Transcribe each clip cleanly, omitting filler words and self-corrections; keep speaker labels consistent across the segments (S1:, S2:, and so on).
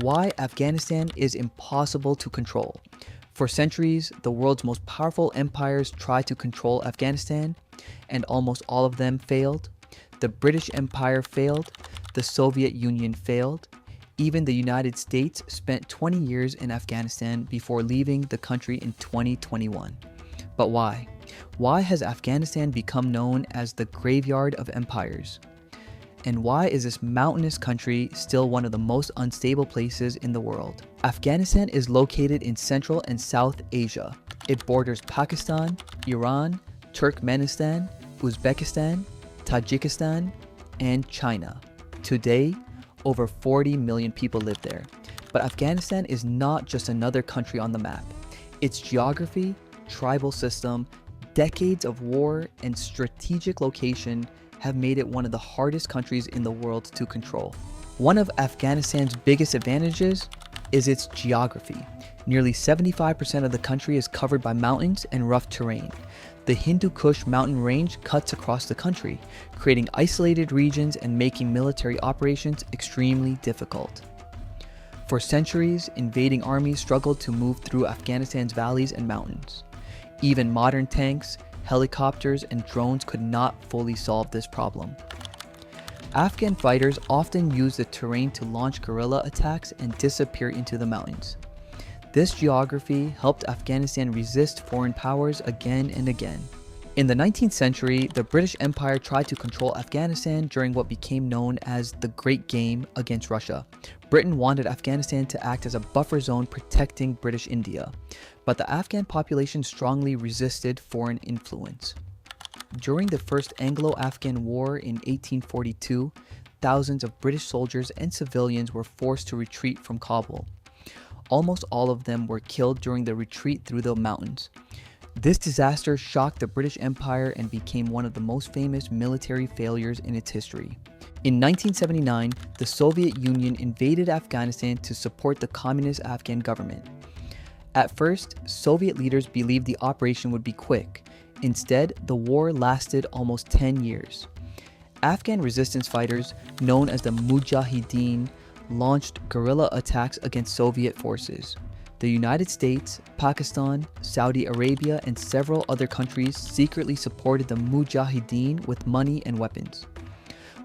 S1: Why Afghanistan is impossible to control. For centuries, the world's most powerful empires tried to control Afghanistan, and almost all of them failed. The British Empire failed, the Soviet Union failed, even the United States spent 20 years in Afghanistan before leaving the country in 2021. But why? Why has Afghanistan become known as the graveyard of empires? And why is this mountainous country still one of the most unstable places in the world? Afghanistan is located in Central and South Asia. It borders Pakistan, Iran, Turkmenistan, Uzbekistan, Tajikistan, and China. Today, over 40 million people live there. But Afghanistan is not just another country on the map. Its geography, tribal system, decades of war, and strategic location have made it one of the hardest countries in the world to control. One of Afghanistan's biggest advantages is its geography. Nearly 75% of the country is covered by mountains and rough terrain. The Hindu Kush mountain range cuts across the country, creating isolated regions and making military operations extremely difficult. For centuries, invading armies struggled to move through Afghanistan's valleys and mountains. Even modern tanks, helicopters, and drones could not fully solve this problem. Afghan fighters often use the terrain to launch guerrilla attacks and disappear into the mountains. This geography helped Afghanistan resist foreign powers again and again. In the 19th century, the British Empire tried to control Afghanistan during what became known as the Great Game against Russia. Britain wanted Afghanistan to act as a buffer zone protecting British India, but the Afghan population strongly resisted foreign influence. During the First Anglo-Afghan War in 1842, thousands of British soldiers and civilians were forced to retreat from Kabul. Almost all of them were killed during the retreat through the mountains. This disaster shocked the British Empire and became one of the most famous military failures in its history. In 1979, the Soviet Union invaded Afghanistan to support the communist Afghan government. At first, Soviet leaders believed the operation would be quick. Instead, the war lasted almost 10 years. Afghan resistance fighters, known as the Mujahideen, launched guerrilla attacks against Soviet forces. The United States, Pakistan, Saudi Arabia, and several other countries secretly supported the Mujahideen with money and weapons.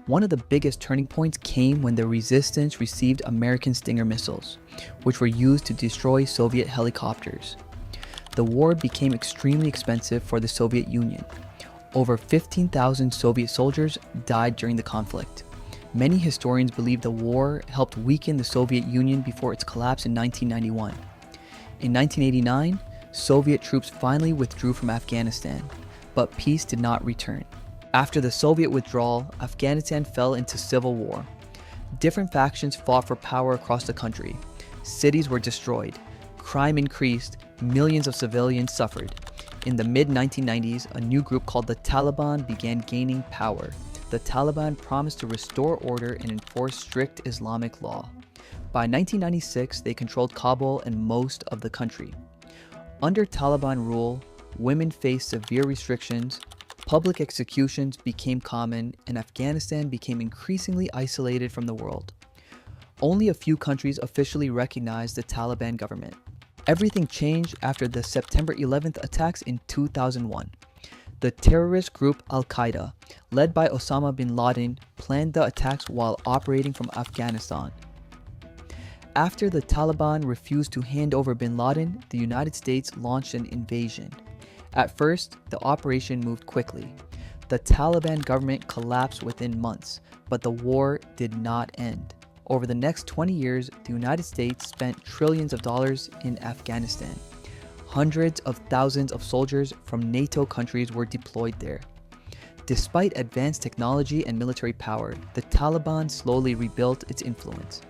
S1: One of the biggest turning points came when the resistance received American Stinger missiles, which were used to destroy Soviet helicopters. The war became extremely expensive for the Soviet Union. Over 15,000 Soviet soldiers died during the conflict. Many historians believe the war helped weaken the Soviet Union before its collapse in 1991. In 1989, Soviet troops finally withdrew from Afghanistan, but peace did not return. After the Soviet withdrawal, Afghanistan fell into civil war. Different factions fought for power across the country. Cities were destroyed. Crime increased. Millions of civilians suffered. In the mid-1990s, a new group called the Taliban began gaining power. The Taliban promised to restore order and enforce strict Islamic law. By 1996, they controlled Kabul and most of the country. Under Taliban rule, women faced severe restrictions, public executions became common, and Afghanistan became increasingly isolated from the world. Only a few countries officially recognized the Taliban government. Everything changed after the September 11th attacks in 2001. The terrorist group Al-Qaeda, led by Osama bin Laden, planned the attacks while operating from Afghanistan. After the Taliban refused to hand over bin Laden, the United States launched an invasion. At first, the operation moved quickly. The Taliban government collapsed within months, but the war did not end. Over the next 20 years, the United States spent trillions of dollars in Afghanistan. Hundreds of thousands of soldiers from NATO countries were deployed there. Despite advanced technology and military power, the Taliban slowly rebuilt its influence.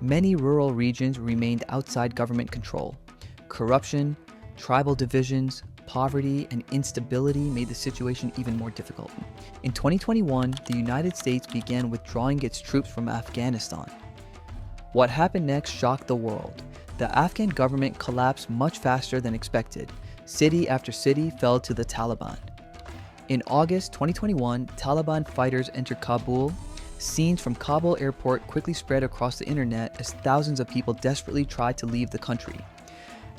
S1: Many rural regions remained outside government control. Corruption, tribal divisions, poverty, and instability made the situation even more difficult. In 2021, the United States began withdrawing its troops from Afghanistan. What happened next shocked the world. The Afghan government collapsed much faster than expected. City after city fell to the Taliban. In August 2021, Taliban fighters entered Kabul, Scenes from Kabul airport quickly spread across the internet as thousands of people desperately tried to leave the country.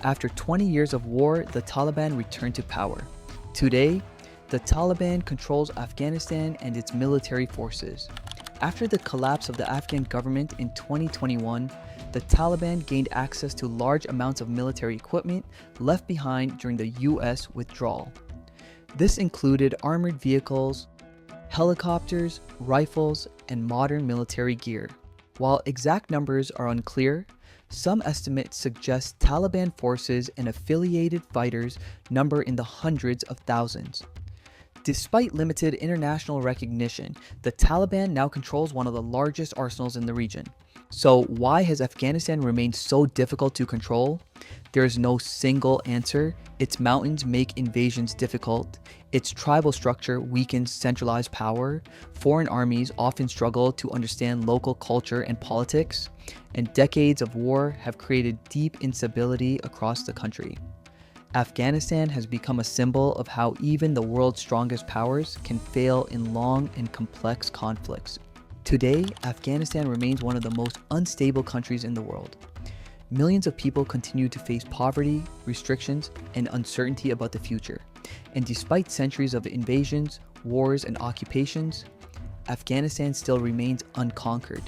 S1: After 20 years of war, the Taliban returned to power. Today, the Taliban controls Afghanistan and its military forces. After the collapse of the Afghan government in 2021, the Taliban gained access to large amounts of military equipment left behind during the US withdrawal. This included armored vehicles, helicopters, rifles, and modern military gear. While exact numbers are unclear, some estimates suggest Taliban forces and affiliated fighters number in the hundreds of thousands. Despite limited international recognition, the Taliban now controls one of the largest arsenals in the region. So why has Afghanistan remained so difficult to control? There is no single answer. Its mountains make invasions difficult. Its tribal structure weakens centralized power. Foreign armies often struggle to understand local culture and politics. And decades of war have created deep instability across the country. Afghanistan has become a symbol of how even the world's strongest powers can fail in long and complex conflicts. Today, Afghanistan remains one of the most unstable countries in the world. Millions of people continue to face poverty, restrictions, and uncertainty about the future. And despite centuries of invasions, wars, and occupations, Afghanistan still remains unconquered.